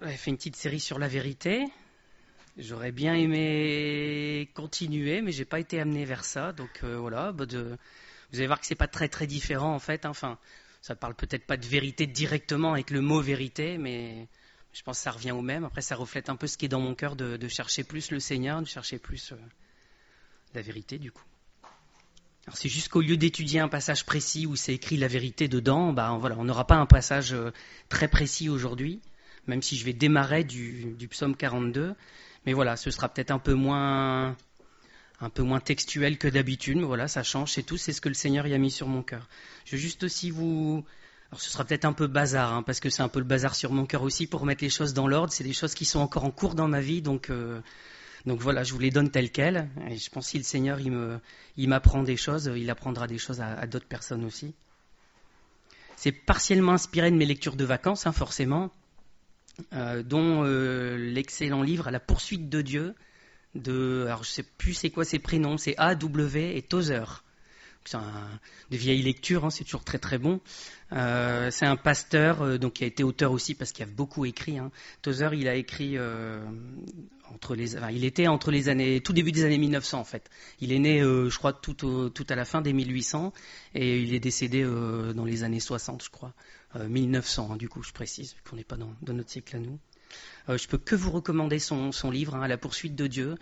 J'avais fait une petite série sur la vérité. J'aurais bien aimé continuer, mais j'ai pas été amené vers ça. Donc voilà, vous allez voir que c'est pas très très différent en fait. Enfin, ça parle peut-être pas de vérité directement avec le mot vérité, mais je pense que ça revient au même. Après, ça reflète un peu ce qui est dans mon cœur de chercher plus le Seigneur, de chercher plus la vérité du coup. Alors c'est juste qu'au lieu d'étudier un passage précis où c'est écrit la vérité dedans, voilà, on n'aura pas un passage très précis aujourd'hui, même si je vais démarrer du psaume 42. Mais voilà, ce sera peut-être un peu moins textuel que d'habitude, mais voilà, ça change, c'est tout, c'est ce que le Seigneur y a mis sur mon cœur. Je veux juste aussi vous... Alors ce sera peut-être un peu bazar, hein, parce que c'est un peu le bazar sur mon cœur aussi, pour remettre les choses dans l'ordre, c'est des choses qui sont encore en cours dans ma vie, donc voilà, je vous les donne telles quelles, et je pense que si le Seigneur il m'apprend des choses, il apprendra des choses à d'autres personnes aussi. C'est partiellement inspiré de mes lectures de vacances, hein, forcément, dont l'excellent livre À la poursuite de Dieu, alors je sais plus c'est quoi ses prénoms, c'est A.W. et Tozer. C'est de vieille lecture, hein, c'est toujours très très bon. C'est un pasteur donc qui a été auteur aussi parce qu'il a beaucoup écrit. Hein. Tozer, il a écrit il était entre les années, tout début des années 1900 en fait. Il est né, je crois, tout à la fin des 1800 et il est décédé dans les années 60, je crois. 1900, hein, du coup, je précise, vu qu'on n'est pas dans notre siècle à nous. Je peux que vous recommander son livre, hein, À la poursuite de Dieu.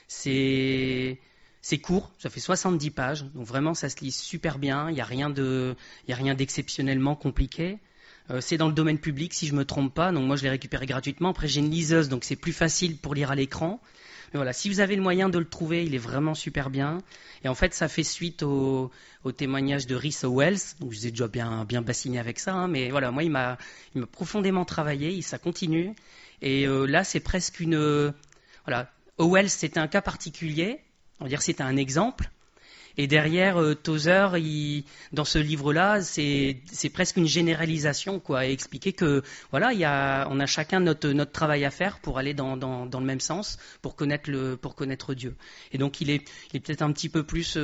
C'est court, ça fait 70 pages, donc vraiment ça se lit super bien, il n'y a rien d'exceptionnellement compliqué. C'est dans le domaine public si je ne me trompe pas, donc moi je l'ai récupéré gratuitement. Après j'ai une liseuse, donc c'est plus facile pour lire à l'écran. Mais voilà, si vous avez le moyen de le trouver, il est vraiment super bien. Et en fait ça fait suite au témoignage de Rhys Howells, donc je vous ai déjà bien bassiné avec ça, hein, mais voilà, moi il m'a profondément travaillé, ça continue. Et là c'est presque voilà, Howells c'était un cas particulier, on va dire c'était un exemple. Et derrière, Tozer, dans ce livre-là, c'est presque une généralisation, quoi, et expliquer que voilà, on a chacun notre travail à faire pour aller dans le même sens, pour connaître Dieu. Et donc il est peut-être un petit peu plus,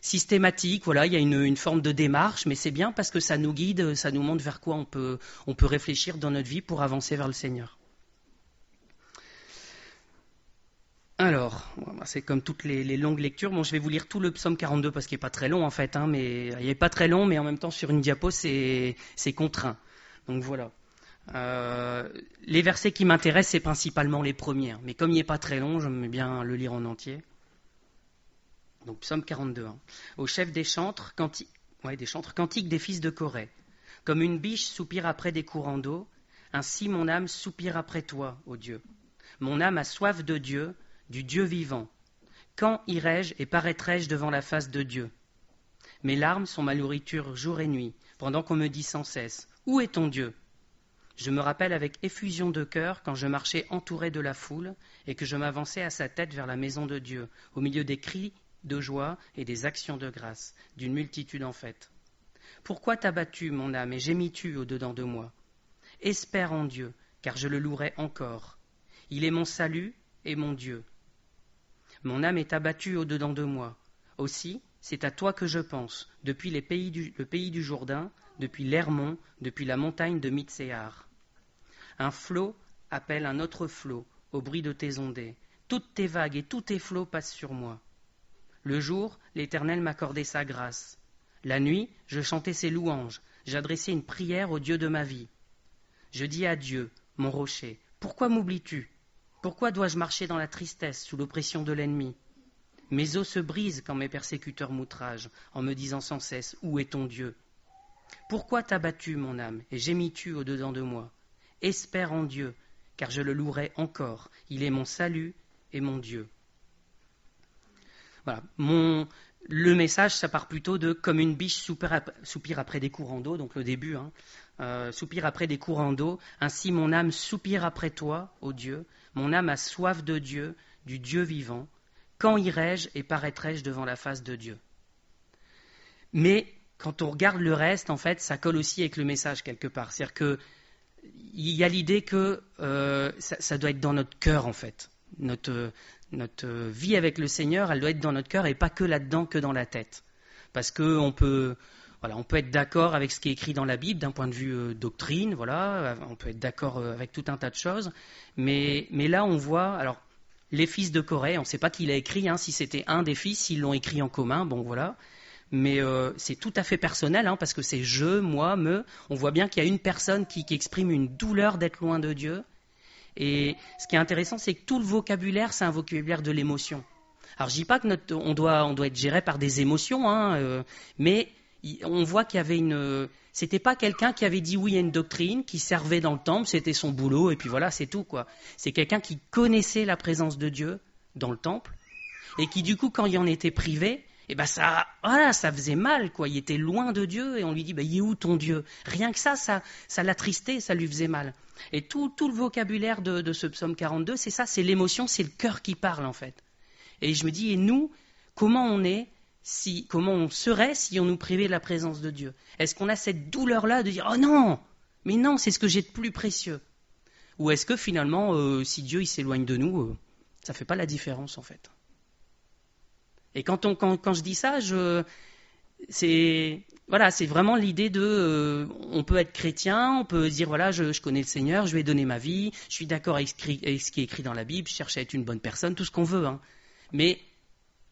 systématique. Voilà, il y a une forme de démarche, mais c'est bien parce que ça nous guide, ça nous montre vers quoi on peut réfléchir dans notre vie pour avancer vers le Seigneur. Alors, c'est comme toutes les longues lectures. Bon, je vais vous lire tout le psaume 42 parce qu'il n'est pas très long en fait, hein, mais il n'est pas très long, mais en même temps sur une diapo c'est contraint. Donc voilà. Les versets qui m'intéressent, c'est principalement les premiers, hein, mais comme il n'est pas très long, j'aime bien le lire en entier. Donc psaume 42. Hein. Au chef des chantres, cantique des fils de Corée. Comme une biche soupire après des courants d'eau, ainsi mon âme soupire après toi, ô Dieu. Mon âme a soif de Dieu, du Dieu vivant. Quand irai-je et paraîtrai-je devant la face de Dieu? Mes larmes sont ma nourriture jour et nuit, pendant qu'on me dit sans cesse « Où est ton Dieu ?» Je me rappelle avec effusion de cœur quand je marchais entouré de la foule et que je m'avançais à sa tête vers la maison de Dieu, au milieu des cris de joie et des actions de grâce, d'une multitude en fête. Pourquoi t'as battu, mon âme, et gémis-tu au-dedans de moi? Espère en Dieu, car je le louerai encore. Il est mon salut et mon Dieu. Mon âme est abattue au-dedans de moi. Aussi, c'est à toi que je pense, depuis le pays du Jourdain, depuis l'Hermon, depuis la montagne de Mitséar. Un flot appelle un autre flot, au bruit de tes ondées. Toutes tes vagues et tous tes flots passent sur moi. Le jour, l'Éternel m'accordait sa grâce. La nuit, je chantais ses louanges, j'adressais une prière au Dieu de ma vie. Je dis à Dieu, mon rocher, pourquoi m'oublies-tu? Pourquoi dois-je marcher dans la tristesse, sous l'oppression de l'ennemi? Mes os se brisent quand mes persécuteurs m'outragent, en me disant sans cesse, où est ton Dieu? Pourquoi t'as battu, mon âme, et gémis-tu au-dedans de moi? Espère en Dieu, car je le louerai encore. Il est mon salut et mon Dieu. Voilà. Le message, ça part plutôt de comme une biche soupire après des courants d'eau, donc le début, hein, soupire après des courants d'eau. Ainsi mon âme soupire après toi, ô Dieu. Mon âme a soif de Dieu, du Dieu vivant. Quand irai-je et paraîtrai-je devant la face de Dieu? Mais quand on regarde le reste, en fait, ça colle aussi avec le message quelque part. C'est-à-dire qu'il y a l'idée que ça doit être dans notre cœur, en fait. Notre vie avec le Seigneur, elle doit être dans notre cœur et pas que là-dedans, que dans la tête. Parce qu'on peut Voilà, on peut être d'accord avec ce qui est écrit dans la Bible d'un point de vue doctrine, voilà, on peut être d'accord avec tout un tas de choses, mais là on voit, alors les fils de Corée, on ne sait pas qui l'a écrit, hein, si c'était un des fils, ils l'ont écrit en commun, bon voilà, mais c'est tout à fait personnel, hein, parce que c'est je, moi, me, on voit bien qu'il y a une personne qui exprime une douleur d'être loin de Dieu, et ce qui est intéressant, c'est que tout le vocabulaire, c'est un vocabulaire de l'émotion. Alors je dis pas que on doit être géré par des émotions, hein, mais on voit qu'il y avait c'était pas quelqu'un qui avait dit oui à une doctrine, qui servait dans le temple, c'était son boulot, et puis voilà, c'est tout, quoi. C'est quelqu'un qui connaissait la présence de Dieu dans le temple, et qui, du coup, quand il en était privé, eh ben ça faisait mal, quoi. Il était loin de Dieu, et on lui dit, il est où ton Dieu? Rien que ça l'attristait, ça lui faisait mal. Et tout le vocabulaire de ce psaume 42, c'est ça, c'est l'émotion, c'est le cœur qui parle, en fait. Et je me dis, et nous, comment on serait si on nous privait de la présence de Dieu? Est-ce qu'on a cette douleur-là de dire, oh non, mais non, c'est ce que j'ai de plus précieux? Ou est-ce que finalement, si Dieu il s'éloigne de nous, ça ne fait pas la différence en fait? Et quand je dis ça, c'est vraiment l'idée de, on peut être chrétien, on peut dire voilà, je connais le Seigneur, je vais donner ma vie, je suis d'accord avec ce qui est écrit dans la Bible, je cherche à être une bonne personne, tout ce qu'on veut, hein. Mais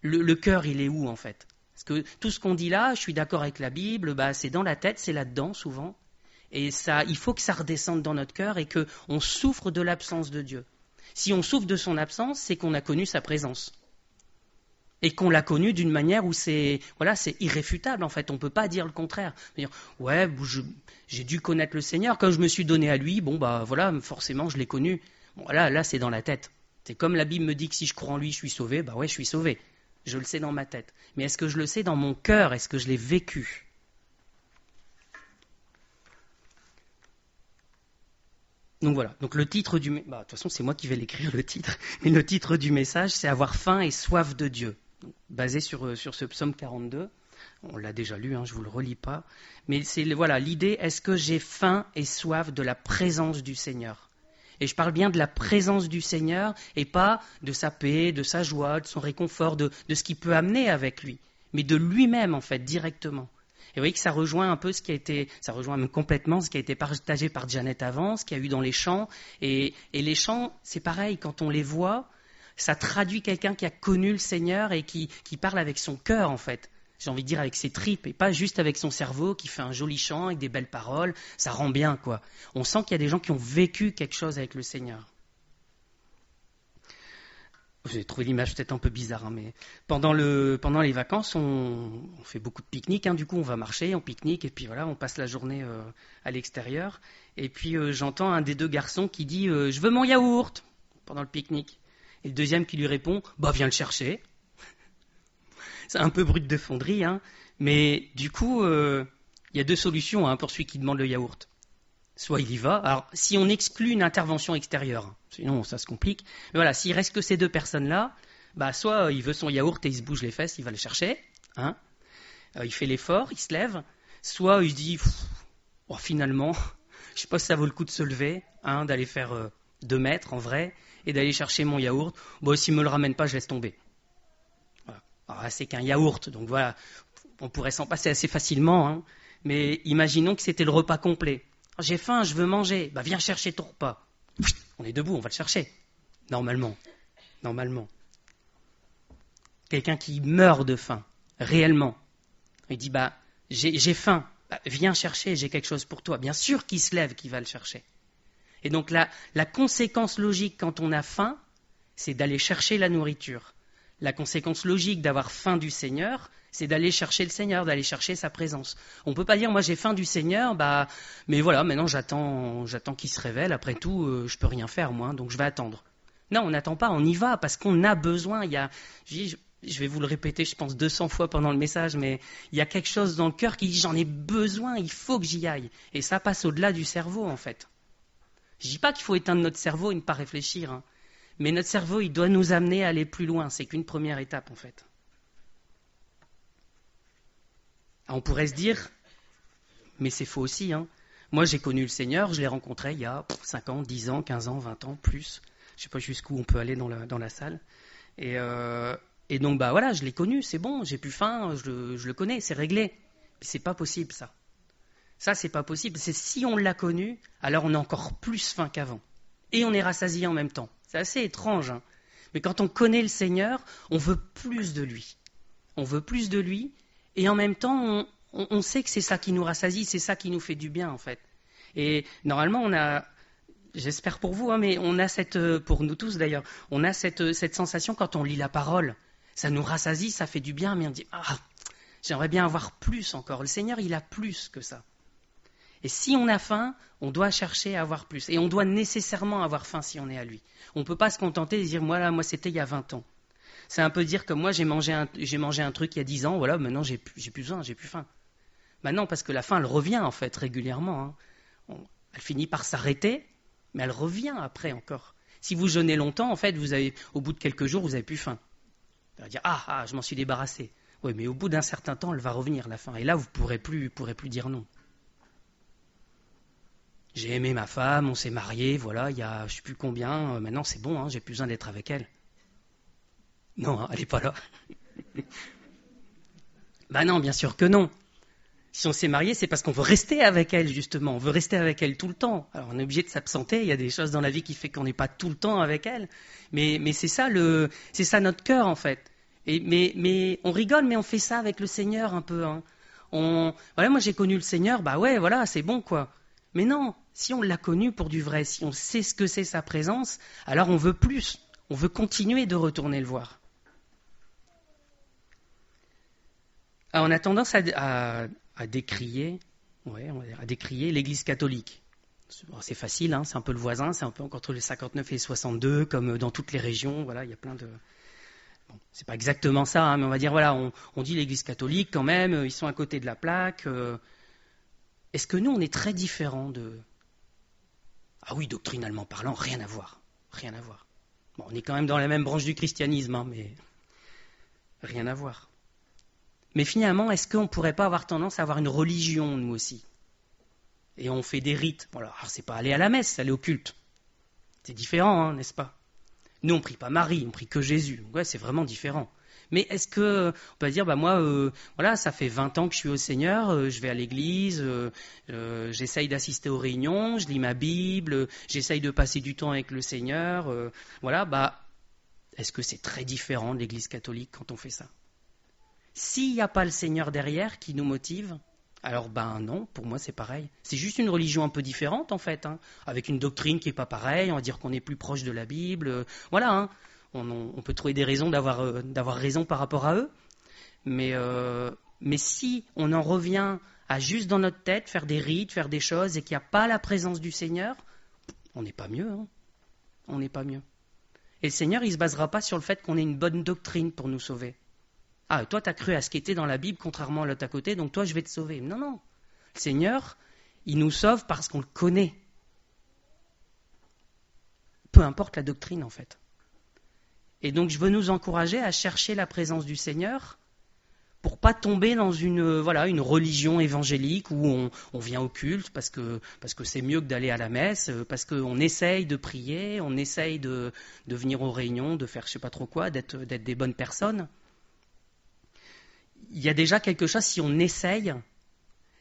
le cœur, il est où en fait? Parce que tout ce qu'on dit là, je suis d'accord avec la Bible, c'est dans la tête, c'est là-dedans souvent. Et ça, il faut que ça redescende dans notre cœur et qu'on souffre de l'absence de Dieu. Si on souffre de son absence, c'est qu'on a connu sa présence. Et qu'on l'a connu d'une manière où c'est irréfutable en fait. On ne peut pas dire le contraire. Dire, ouais, j'ai dû connaître le Seigneur. Quand je me suis donné à lui, forcément je l'ai connu. Bon, là c'est dans la tête. C'est comme la Bible me dit que si je crois en lui, je suis sauvé. Ouais, je suis sauvé. Je le sais dans ma tête. Mais est-ce que je le sais dans mon cœur? Est-ce que je l'ai vécu? Donc voilà. Donc le titre de toute façon, c'est moi qui vais l'écrire le titre. Mais le titre du message, c'est avoir faim et soif de Dieu. Donc, basé sur ce psaume 42. On l'a déjà lu, je ne vous le relis pas. Mais c'est l'idée, est-ce que j'ai faim et soif de la présence du Seigneur? Et je parle bien de la présence du Seigneur et pas de sa paix, de sa joie, de son réconfort, de ce qu'il peut amener avec lui, mais de lui-même en fait, directement. Et vous voyez que ça rejoint un peu ça rejoint même complètement ce qui a été partagé par Janet avant, ce qu'il y a eu dans les chants. Et les chants, c'est pareil, quand on les voit, ça traduit quelqu'un qui a connu le Seigneur et qui parle avec son cœur en fait. J'ai envie de dire avec ses tripes et pas juste avec son cerveau qui fait un joli chant avec des belles paroles. Ça rend bien, quoi. On sent qu'il y a des gens qui ont vécu quelque chose avec le Seigneur. J'ai trouvé l'image peut-être un peu bizarre, mais pendant les vacances, on fait beaucoup de pique-niques. Du coup, on va marcher, on pique-nique et puis voilà, on passe la journée à l'extérieur. Et puis j'entends un des deux garçons qui dit je veux mon yaourt pendant le pique-nique. Et le deuxième qui lui répond viens le chercher. C'est un peu brut de fonderie, mais du coup, il y a deux solutions pour celui qui demande le yaourt. Soit il y va. Alors, si on exclut une intervention extérieure, sinon ça se complique. Mais voilà, s'il reste que ces deux personnes-là, soit il veut son yaourt et il se bouge les fesses, il va le chercher. Il fait l'effort, il se lève. Soit il se dit, finalement, je ne sais pas si ça vaut le coup de se lever, d'aller faire 2 mètres en vrai, et d'aller chercher mon yaourt. S'il ne me le ramène pas, je laisse tomber. Alors là, c'est qu'un yaourt, donc voilà, on pourrait s'en passer assez facilement, mais imaginons que c'était le repas complet. J'ai faim, je veux manger, viens chercher ton repas. On est debout, on va le chercher. Normalement. Quelqu'un qui meurt de faim, réellement. Il dit, j'ai faim, viens chercher, j'ai quelque chose pour toi. Bien sûr qu'il se lève, qu'il va le chercher. Et donc la conséquence logique quand on a faim, c'est d'aller chercher la nourriture. La conséquence logique d'avoir faim du Seigneur, c'est d'aller chercher le Seigneur, d'aller chercher sa présence. On ne peut pas dire, moi j'ai faim du Seigneur, mais voilà, maintenant j'attends qu'il se révèle, après tout, je ne peux rien faire moi, donc je vais attendre. Non, on n'attend pas, on y va, parce qu'on a besoin. Je vais vous le répéter, je pense 200 fois pendant le message, mais il y a quelque chose dans le cœur qui dit, j'en ai besoin, il faut que j'y aille. Et ça passe au-delà du cerveau, en fait. Je ne dis pas qu'il faut éteindre notre cerveau et ne pas réfléchir, mais notre cerveau, il doit nous amener à aller plus loin. C'est qu'une première étape, en fait. On pourrait se dire, mais c'est faux aussi. Moi, j'ai connu le Seigneur, je l'ai rencontré il y a 5 ans, 10 ans, 15 ans, 20 ans, plus. Je ne sais pas jusqu'où on peut aller dans la salle. Et donc, je l'ai connu, c'est bon, j'ai plus faim, je le connais, c'est réglé. C'est pas possible, ça. Ça, c'est pas possible. C'est si on l'a connu, alors on a encore plus faim qu'avant. Et on est rassasié en même temps. C'est assez étrange, hein. Mais quand on connaît le Seigneur, on veut plus de lui. On veut plus de lui, et en même temps, on sait que c'est ça qui nous rassasie, c'est ça qui nous fait du bien, en fait. Et normalement, on a, j'espère pour vous, hein, mais on a pour nous tous d'ailleurs, on a cette sensation quand on lit la parole. Ça nous rassasie, ça fait du bien, mais on dit, ah, j'aimerais bien avoir plus encore. Le Seigneur, il a plus que ça. Et si on a faim, on doit chercher à avoir plus. Et on doit nécessairement avoir faim si on est à lui. On ne peut pas se contenter de dire, moi c'était il y a 20 ans. C'est un peu dire que moi, j'ai mangé un truc il y a 10 ans, voilà, maintenant j'ai plus besoin, j'ai plus faim. Maintenant, parce que la faim, elle revient en fait régulièrement. Hein. Elle finit par s'arrêter, mais elle revient après encore. Si vous jeûnez longtemps, en fait, au bout de quelques jours, vous n'avez plus faim. Vous allez dire, je m'en suis débarrassé. Oui, mais au bout d'un certain temps, elle va revenir, la faim. Et là, vous ne pourrez plus dire non. J'ai aimé ma femme, on s'est mariés, voilà, il y a je ne sais plus combien, maintenant c'est bon, hein, j'ai plus besoin d'être avec elle. Non, hein, elle n'est pas là. Non, bien sûr que non. Si on s'est marié, c'est parce qu'on veut rester avec elle, justement. On veut rester avec elle tout le temps. Alors, on est obligé de s'absenter. Il y a des choses dans la vie qui font qu'on n'est pas tout le temps avec elle. Mais c'est ça notre cœur, en fait. Mais on rigole, mais on fait ça avec le Seigneur un peu. Hein. Moi, j'ai connu le Seigneur. Voilà, c'est bon, quoi. Mais non, si on l'a connu pour du vrai, si on sait ce que c'est sa présence, alors on veut plus. On veut continuer de retourner le voir. Alors, on a tendance à décrier l'Église catholique. C'est facile, hein, c'est un peu le voisin, c'est un peu entre les 59 et les 62, comme dans toutes les régions. Voilà, il y a plein de. Bon, c'est pas exactement ça, hein, mais on va dire on dit l'Église catholique quand même, ils sont à côté de la plaque. Est-ce que nous, on est très différents de. Ah oui, doctrinalement parlant, rien à voir. Rien à voir. Bon, on est quand même dans la même branche du christianisme, hein, mais rien à voir. Mais finalement, est-ce qu'on ne pourrait pas avoir tendance à avoir une religion, nous aussi ? Et on fait des rites. Bon, alors, c'est pas aller à la messe, c'est aller au culte. C'est différent, hein, n'est-ce pas ? Nous, on ne prie pas Marie, on prie que Jésus. Ouais, c'est vraiment différent. Mais est-ce qu'on peut dire, moi, ça fait 20 ans que je suis au Seigneur, je vais à l'église, j'essaye d'assister aux réunions, je lis ma Bible, j'essaye de passer du temps avec le Seigneur, est-ce que c'est très différent de l'église catholique quand on fait ça ? S'il n'y a pas le Seigneur derrière qui nous motive, alors non, pour moi c'est pareil. C'est juste une religion un peu différente en fait, hein, avec une doctrine qui n'est pas pareille, on va dire qu'on est plus proche de la Bible, voilà, hein. On peut trouver des raisons d'avoir raison par rapport à eux, mais si on en revient à juste dans notre tête faire des rites, faire des choses et qu'il n'y a pas la présence du Seigneur, on n'est pas mieux, hein. On n'est pas mieux. Et le Seigneur, il ne se basera pas sur le fait qu'on ait une bonne doctrine pour nous sauver. Ah, toi, tu as cru à ce qui était dans la Bible, contrairement à l'autre à côté, donc toi, je vais te sauver. Non. Le Seigneur, il nous sauve parce qu'on le connaît. Peu importe la doctrine, en fait. Et donc, je veux nous encourager à chercher la présence du Seigneur pour pas tomber dans une religion évangélique où on vient au culte parce que c'est mieux que d'aller à la messe, parce qu'on essaye de prier, on essaye de venir aux réunions, de faire je sais pas trop quoi, d'être des bonnes personnes. Il y a déjà quelque chose, si on essaye,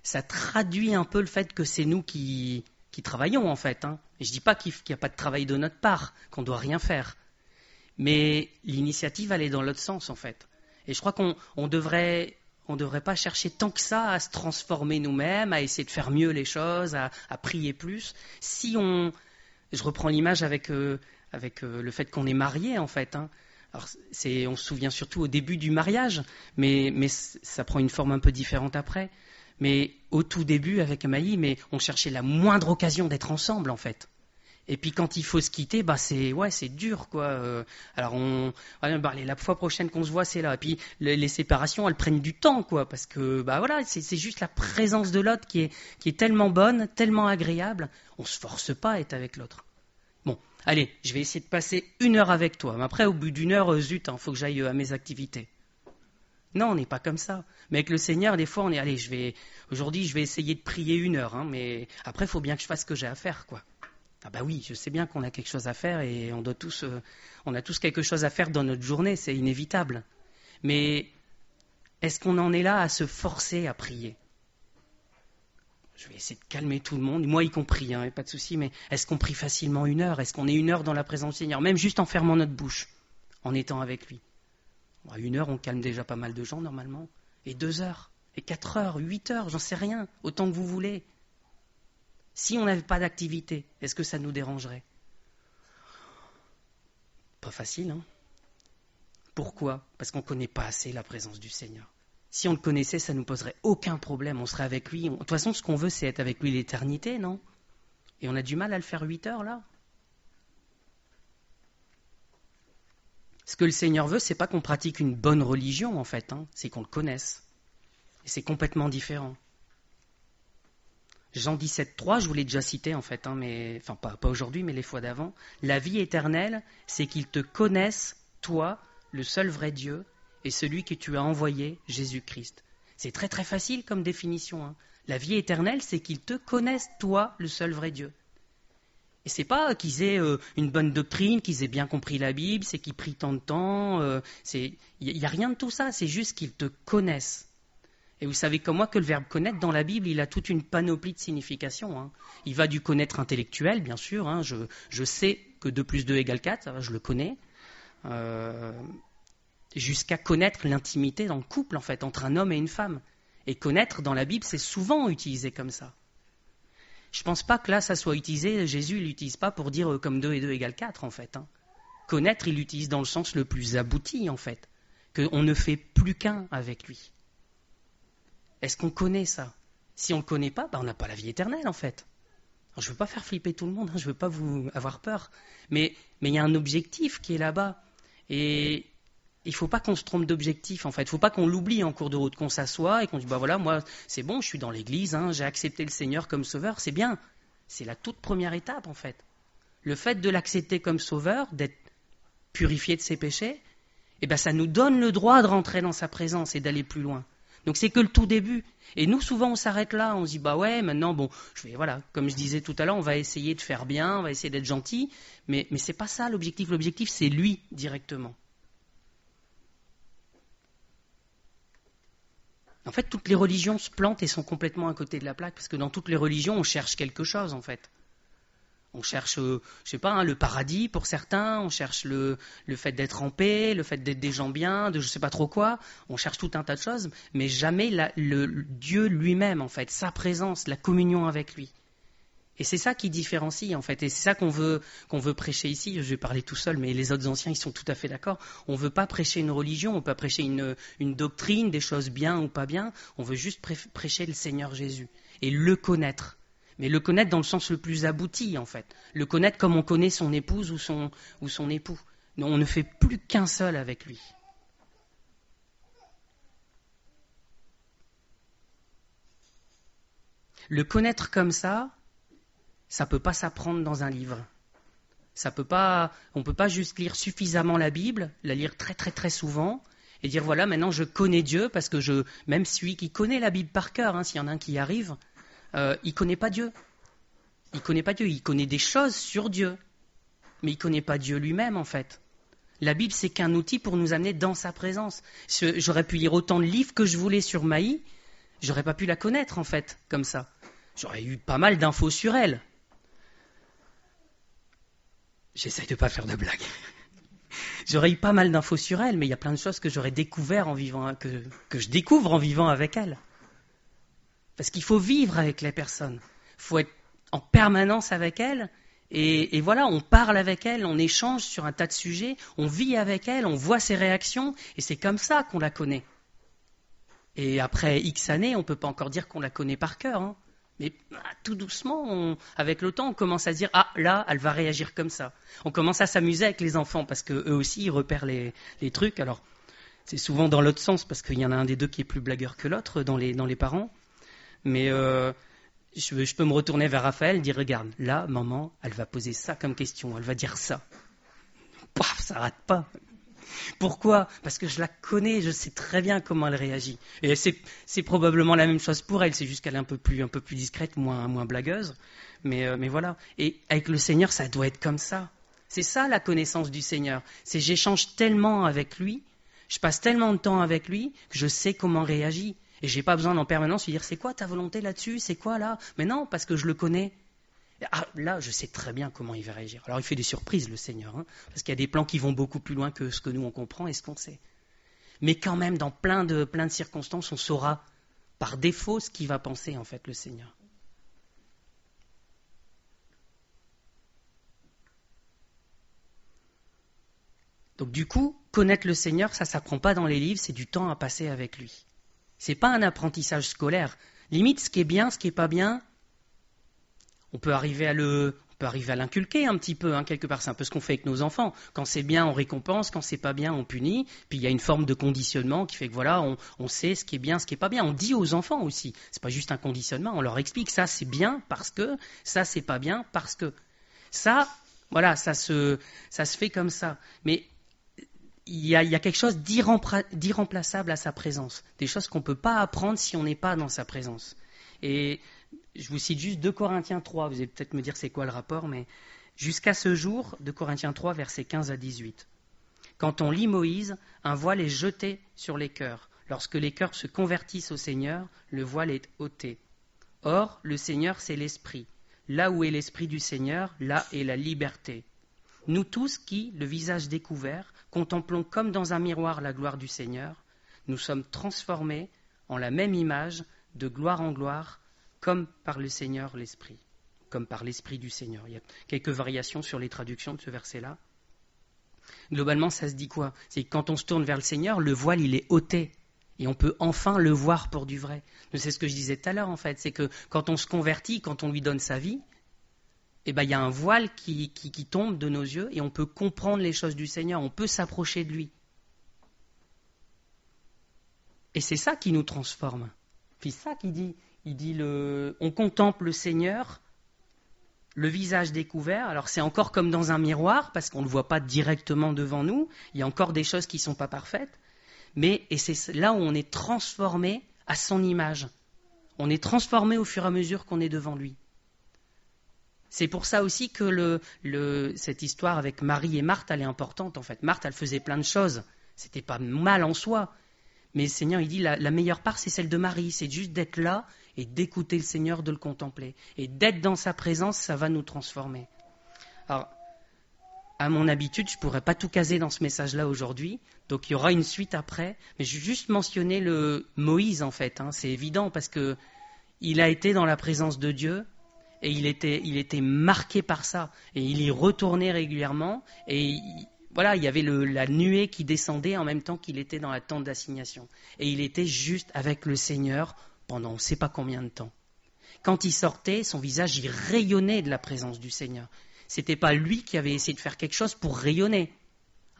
ça traduit un peu le fait que c'est nous qui travaillons en fait. Hein. Et je ne dis pas qu'il n'y a pas de travail de notre part, qu'on ne doit rien faire. Mais l'initiative, elle est dans l'autre sens en fait. Et je crois qu'on devrait pas chercher tant que ça à se transformer nous-mêmes, à essayer de faire mieux les choses, à prier plus. Je reprends l'image avec le fait qu'on est marié en fait. Hein. Alors, on se souvient surtout au début du mariage, mais ça prend une forme un peu différente après. Mais au tout début, avec Maï, on cherchait la moindre occasion d'être ensemble, en fait. Et puis quand il faut se quitter, c'est dur, quoi. Alors la fois prochaine qu'on se voit, c'est là. Et puis les séparations, elles prennent du temps, quoi, parce que c'est juste la présence de l'autre qui est tellement bonne, tellement agréable. On se force pas à être avec l'autre. Bon, allez, je vais essayer de passer 1 heure avec toi. Mais après, au bout d'1 heure, zut, faut que j'aille à mes activités. Non, on n'est pas comme ça. Mais avec le Seigneur, des fois, on est, aujourd'hui, je vais essayer de prier 1 heure, hein, mais après, il faut bien que je fasse ce que j'ai à faire, quoi. Ah oui, je sais bien qu'on a quelque chose à faire et on a tous quelque chose à faire dans notre journée, c'est inévitable. Mais est-ce qu'on en est là à se forcer à prier ? Je vais essayer de calmer tout le monde, moi y compris, pas de souci, mais est-ce qu'on prie facilement 1 heure? Est-ce qu'on est 1 heure dans la présence du Seigneur? Même juste en fermant notre bouche, en étant avec lui. 1 heure, on calme déjà pas mal de gens normalement. Et 2 heures, et 4 heures, 8 heures, j'en sais rien, autant que vous voulez. Si on n'avait pas d'activité, est-ce que ça nous dérangerait? Pas facile, hein? Pourquoi? Parce qu'on ne connaît pas assez la présence du Seigneur. Si on le connaissait, ça ne nous poserait aucun problème, on serait avec lui. De toute façon, ce qu'on veut, c'est être avec lui l'éternité, non? Et on a du mal à le faire 8 heures, là? Ce que le Seigneur veut, c'est pas qu'on pratique une bonne religion, en fait, c'est qu'on le connaisse. Et c'est complètement différent. Jean 17,3, je vous l'ai déjà cité, en fait, pas aujourd'hui, mais les fois d'avant. La vie éternelle, c'est qu'ils te connaissent, toi, le seul vrai Dieu, et celui que tu as envoyé, Jésus-Christ. C'est très très facile comme définition. La vie éternelle, c'est qu'ils te connaissent, toi, le seul vrai Dieu. Et c'est pas qu'ils aient une bonne doctrine, qu'ils aient bien compris la Bible, c'est qu'ils prient tant de temps. Il n'y a rien de tout ça, c'est juste qu'ils te connaissent. Et vous savez comme moi que le verbe connaître dans la Bible, il a toute une panoplie de significations. Il va du connaître intellectuel, bien sûr. Je sais que 2 + 2 = 4, je le connais. Jusqu'à connaître l'intimité dans le couple, en fait, entre un homme et une femme. Et connaître, dans la Bible, c'est souvent utilisé comme ça. Je ne pense pas que là, ça soit utilisé, Jésus ne l'utilise pas pour dire comme 2 + 2 = 4, en fait. Connaître, il l'utilise dans le sens le plus abouti, en fait. Qu'on ne fait plus qu'un avec lui. Est-ce qu'on connaît ça? Si on ne le connaît pas, on n'a pas la vie éternelle, en fait. Alors, je ne veux pas faire flipper tout le monde, je ne veux pas vous avoir peur. Mais il y a un objectif qui est là-bas. Et il ne faut pas qu'on se trompe d'objectif, en fait. Il ne faut pas qu'on l'oublie en cours de route, qu'on s'assoie et qu'on dise, voilà, moi, c'est bon, je suis dans l'église, j'ai accepté le Seigneur comme sauveur, c'est bien. C'est la toute première étape, en fait. Le fait de l'accepter comme sauveur, d'être purifié de ses péchés, ça nous donne le droit de rentrer dans sa présence et d'aller plus loin. Donc c'est que le tout début. Et nous, souvent, on s'arrête là, on se dit, maintenant, comme je disais tout à l'heure, on va essayer de faire bien, on va essayer d'être gentil, mais ce n'est pas ça l'objectif. L'objectif, c'est lui, directement. En fait, toutes les religions se plantent et sont complètement à côté de la plaque, parce que dans toutes les religions, on cherche quelque chose, en fait. On cherche, le paradis pour certains, on cherche le fait d'être en paix, le fait d'être des gens bien, de je ne sais pas trop quoi. On cherche tout un tas de choses, mais jamais le Dieu lui-même, en fait, sa présence, la communion avec lui. Et c'est ça qui différencie, en fait, et c'est ça qu'on veut prêcher ici. Je vais parler tout seul, mais les autres anciens, ils sont tout à fait d'accord. On ne veut pas prêcher une religion, on ne veut pas prêcher une doctrine, des choses bien ou pas bien. On veut juste prêcher le Seigneur Jésus et le connaître. Mais le connaître dans le sens le plus abouti, en fait. Le connaître comme on connaît son épouse ou son époux. On ne fait plus qu'un seul avec lui. Le connaître comme ça ne peut pas s'apprendre dans un livre. On ne peut pas juste lire suffisamment la Bible, la lire très très très souvent, et dire voilà, maintenant je connais Dieu, parce que même celui qui connaît la Bible par cœur, s'il y en a un qui y arrive, il ne connaît pas Dieu. Il connaît des choses sur Dieu, mais il ne connaît pas Dieu lui-même, en fait. La Bible, c'est qu'un outil pour nous amener dans sa présence. J'aurais pu lire autant de livres que je voulais sur Maï, j'aurais pas pu la connaître, en fait, comme ça. J'aurais eu pas mal d'infos sur elle. J'essaye de ne pas faire de blagues. J'aurais eu pas mal d'infos sur elle, mais il y a plein de choses que j'aurais découvert en vivant, que je découvre en vivant avec elle. Parce qu'il faut vivre avec les personnes. Il faut être en permanence avec elles. Et voilà, on parle avec elles, on échange sur un tas de sujets, on vit avec elles, on voit ses réactions, et c'est comme ça qu'on la connaît. Et après X années, on ne peut pas encore dire qu'on la connaît par cœur. Mais tout doucement, avec le temps, on commence à se dire « Ah, là, elle va réagir comme ça ». On commence à s'amuser avec les enfants, parce qu'eux aussi, ils repèrent les trucs. Alors, c'est souvent dans l'autre sens, parce qu'il y en a un des deux qui est plus blagueur que l'autre dans les parents. Mais je peux me retourner vers Raphaël et dire « Regarde, là, maman, elle va poser ça comme question, elle va dire ça. » Paf, ça rate pas. Pourquoi? Parce que je la connais, je sais très bien comment elle réagit. Et c'est probablement la même chose pour elle, c'est juste qu'elle est un peu plus discrète, moins blagueuse. Mais voilà. Et avec le Seigneur, ça doit être comme ça. C'est ça la connaissance du Seigneur. J'échange tellement avec lui, je passe tellement de temps avec lui, que je sais comment réagir. Et j'ai pas besoin en permanence lui dire c'est quoi ta volonté là-dessus, c'est quoi là? Mais non, parce que je le connais. Ah, là, je sais très bien comment il va réagir. Alors il fait des surprises, le Seigneur, hein, parce qu'il y a des plans qui vont beaucoup plus loin que ce que nous on comprend et ce qu'on sait. Mais quand même, dans plein de circonstances, on saura par défaut ce qu'il va penser en fait le Seigneur. Donc du coup, connaître le Seigneur, ça s'apprend pas dans les livres, c'est du temps à passer avec lui. C'est pas un apprentissage scolaire. Limite, ce qui est bien, ce qui est pas bien, on peut arriver à l'inculquer un petit peu, hein, quelque part. C'est un peu ce qu'on fait avec nos enfants. Quand c'est bien, on récompense. Quand c'est pas bien, on punit. Puis il y a une forme de conditionnement qui fait que voilà, on sait ce qui est bien, ce qui est pas bien. On dit aux enfants aussi. C'est pas juste un conditionnement. On leur explique ça c'est bien parce que, ça c'est pas bien parce que. Ça, voilà, ça se fait comme ça. Mais il y a quelque chose d'irremplaçable à sa présence. Des choses qu'on ne peut pas apprendre si on n'est pas dans sa présence. Et je vous cite juste 2 Corinthiens 3. Vous allez peut-être me dire c'est quoi le rapport, mais jusqu'à ce jour, 2 Corinthiens 3, versets 15 à 18. Quand on lit Moïse, un voile est jeté sur les cœurs. Lorsque les cœurs se convertissent au Seigneur, le voile est ôté. Or, le Seigneur, c'est l'Esprit. Là où est l'Esprit du Seigneur, là est la liberté. Nous tous qui, le visage découvert, contemplons comme dans un miroir la gloire du Seigneur, nous sommes transformés en la même image, de gloire en gloire, comme par le Seigneur l'Esprit, comme par l'Esprit du Seigneur. Il y a quelques variations sur les traductions de ce verset-là. Globalement, ça se dit quoi? C'est que quand on se tourne vers le Seigneur, le voile, il est ôté. Et on peut enfin le voir pour du vrai. C'est ce que je disais tout à l'heure, en fait. C'est que quand on se convertit, quand on lui donne sa vie, eh ben, il y a un voile qui tombe de nos yeux et on peut comprendre les choses du Seigneur, on peut s'approcher de lui. Et c'est ça qui nous transforme. Puis ça qu'il dit, on contemple le Seigneur, le visage découvert. Alors c'est encore comme dans un miroir, parce qu'on ne le voit pas directement devant nous, il y a encore des choses qui ne sont pas parfaites, et c'est là où on est transformé à son image. On est transformé au fur et à mesure qu'on est devant lui. C'est pour ça aussi que cette histoire avec Marie et Marthe, elle est importante en fait. Marthe, elle faisait plein de choses. C'était pas mal en soi. Mais le Seigneur, il dit, la meilleure part, c'est celle de Marie. C'est juste d'être là et d'écouter le Seigneur, de le contempler. Et d'être dans sa présence, ça va nous transformer. Alors, à mon habitude, je ne pourrais pas tout caser dans ce message-là aujourd'hui. Donc, il y aura une suite après. Mais je vais juste mentionner le Moïse, en fait. Hein. C'est évident parce que il a été dans la présence de Dieu. Et il était marqué par ça. Et il y retournait régulièrement. Et voilà, il y avait la nuée qui descendait en même temps qu'il était dans la tente d'assignation. Et il était juste avec le Seigneur pendant on ne sait pas combien de temps. Quand il sortait, son visage il rayonnait de la présence du Seigneur. C'était pas lui qui avait essayé de faire quelque chose pour rayonner.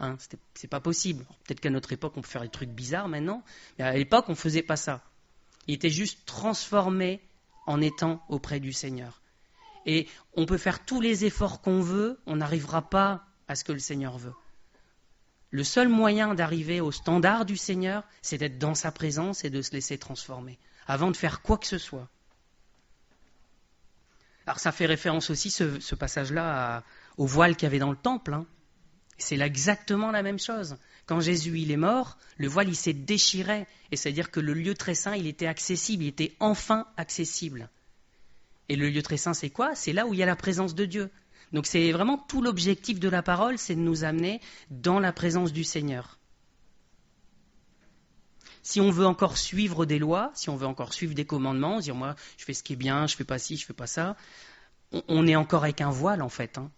Hein, c'est pas possible. Peut-être qu'à notre époque, on peut faire des trucs bizarres maintenant. Mais à l'époque, on ne faisait pas ça. Il était juste transformé en étant auprès du Seigneur. Et on peut faire tous les efforts qu'on veut, on n'arrivera pas à ce que le Seigneur veut. Le seul moyen d'arriver au standard du Seigneur, c'est d'être dans sa présence et de se laisser transformer, avant de faire quoi que ce soit. Alors ça fait référence aussi, ce passage-là, au voile qu'il y avait dans le temple. Hein. C'est là exactement la même chose. Quand Jésus il est mort, le voile il s'est déchiré, et c'est-à-dire que le lieu très saint il était accessible, il était enfin accessible. Et le lieu très saint, c'est quoi? C'est là où il y a la présence de Dieu. Donc c'est vraiment tout l'objectif de la parole, c'est de nous amener dans la présence du Seigneur. Si on veut encore suivre des lois, si on veut encore suivre des commandements, dire moi je fais ce qui est bien, je fais pas ci, je fais pas ça, on est encore avec un voile en fait. Hein.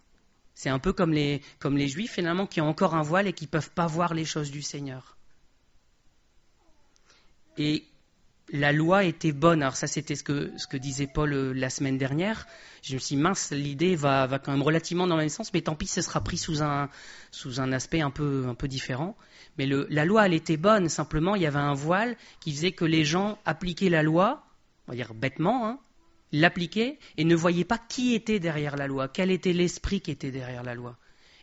C'est un peu comme les Juifs finalement qui ont encore un voile et qui ne peuvent pas voir les choses du Seigneur. Et la loi était bonne. Alors ça, c'était ce que disait Paul la semaine dernière. Je me suis dit, mince, l'idée va quand même relativement dans le même sens, mais tant pis, ce sera pris sous un aspect un peu différent. Mais la loi, elle était bonne. Simplement, il y avait un voile qui faisait que les gens appliquaient la loi, on va dire bêtement, hein, l'appliquaient et ne voyaient pas qui était derrière la loi, quel était l'esprit qui était derrière la loi.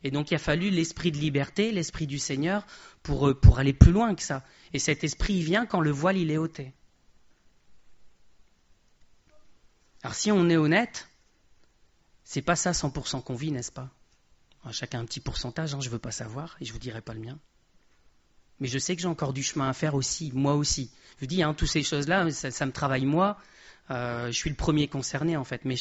Et donc, il a fallu l'esprit de liberté, l'esprit du Seigneur, pour aller plus loin que ça. Et cet esprit, il vient quand le voile, il est ôté. Alors si on est honnête, c'est pas ça 100% qu'on vit, n'est-ce pas? Alors, chacun un petit pourcentage, hein, je ne veux pas savoir, et je ne vous dirai pas le mien. Mais je sais que j'ai encore du chemin à faire aussi, moi aussi. Je vous dis, toutes ces choses-là, ça me travaille moi. Je suis le premier concerné en fait, mais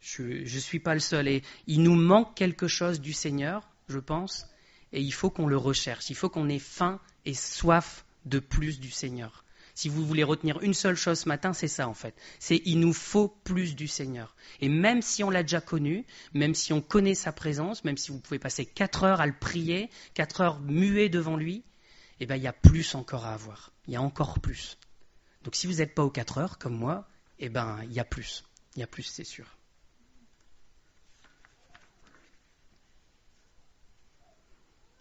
je suis pas le seul. Et il nous manque quelque chose du Seigneur, je pense, et il faut qu'on le recherche. Il faut qu'on ait faim et soif de plus du Seigneur. Si vous voulez retenir une seule chose ce matin, c'est ça en fait. C'est il nous faut plus du Seigneur. Et même si on l'a déjà connu, même si on connaît sa présence, même si vous pouvez passer 4 heures à le prier, 4 heures muet devant lui, eh ben, il y a plus encore à avoir. Il y a encore plus. Donc si vous n'êtes pas aux 4 heures, comme moi, eh ben, il y a plus. Il y a plus, c'est sûr.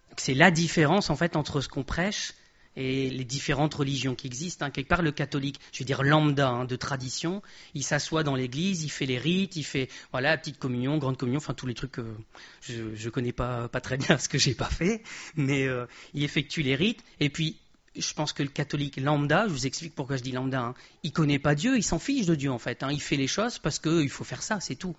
Donc, c'est la différence, en fait, entre ce qu'on prêche et les différentes religions qui existent. Quelque part, le catholique, je veux dire lambda, de tradition, il s'assoit dans l'église, il fait les rites, il fait la petite communion, grande communion, enfin tous les trucs que je connais pas très bien ce que j'ai pas fait, mais il effectue les rites. Et puis, je pense que le catholique lambda, je vous explique pourquoi je dis lambda, il connaît pas Dieu, il s'en fiche de Dieu en fait. Il fait les choses parce qu'il faut faire ça, c'est tout.